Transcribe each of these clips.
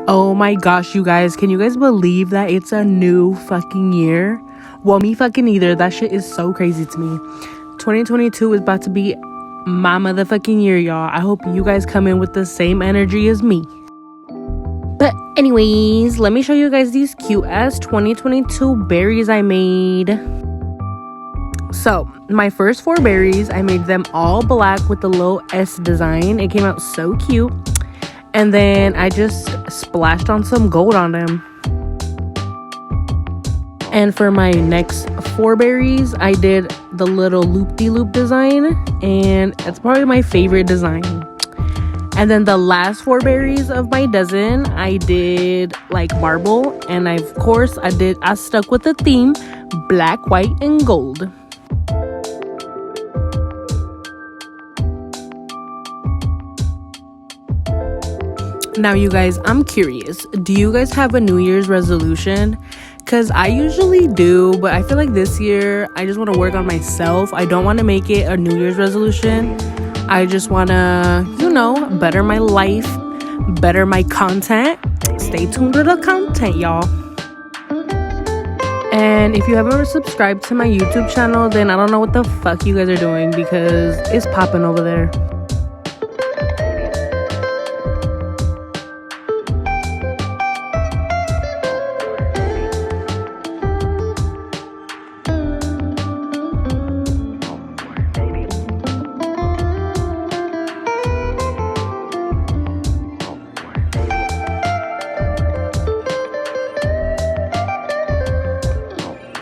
Oh my gosh, you guys, can you guys believe that it's a new fucking year? Well, me fucking either. That shit is so crazy to me. 2022 is about to be my motherfucking year, y'all. I hope you guys come in with the same energy as me. But anyways, let me show you guys these cute ass 2022 berries I made. So my first 4 berries, I made them all black with the little S design. It came out so cute. And then I just splashed on some gold on them. And for my next 4 berries, I did the little loop-de-loop design, and it's probably my favorite design. And then the last 4 berries of my dozen, I did like marble, and of course I stuck with the theme black, white, and gold. Now, you guys, I'm curious. Do you guys have a New Year's resolution? Because I usually do, but I feel like this year, I just want to work on myself. I don't want to make it a New Year's resolution. I just want to, better my life, better my content. Stay tuned to the content, y'all. And if you haven't subscribed to my YouTube channel, then I don't know what the fuck you guys are doing, because it's popping over there.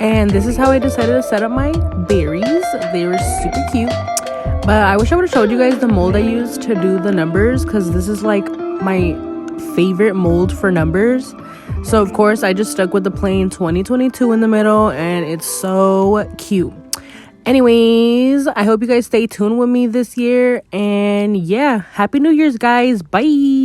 And this is how I decided to set up my berries. They were super cute. But I wish I would have showed you guys the mold I used to do the numbers, because this is like my favorite mold for numbers. So of course I just stuck with the plain 2022 in the middle, and it's so cute. Anyways, I hope you guys stay tuned with me this year. And yeah, Happy New Year's, guys. Bye.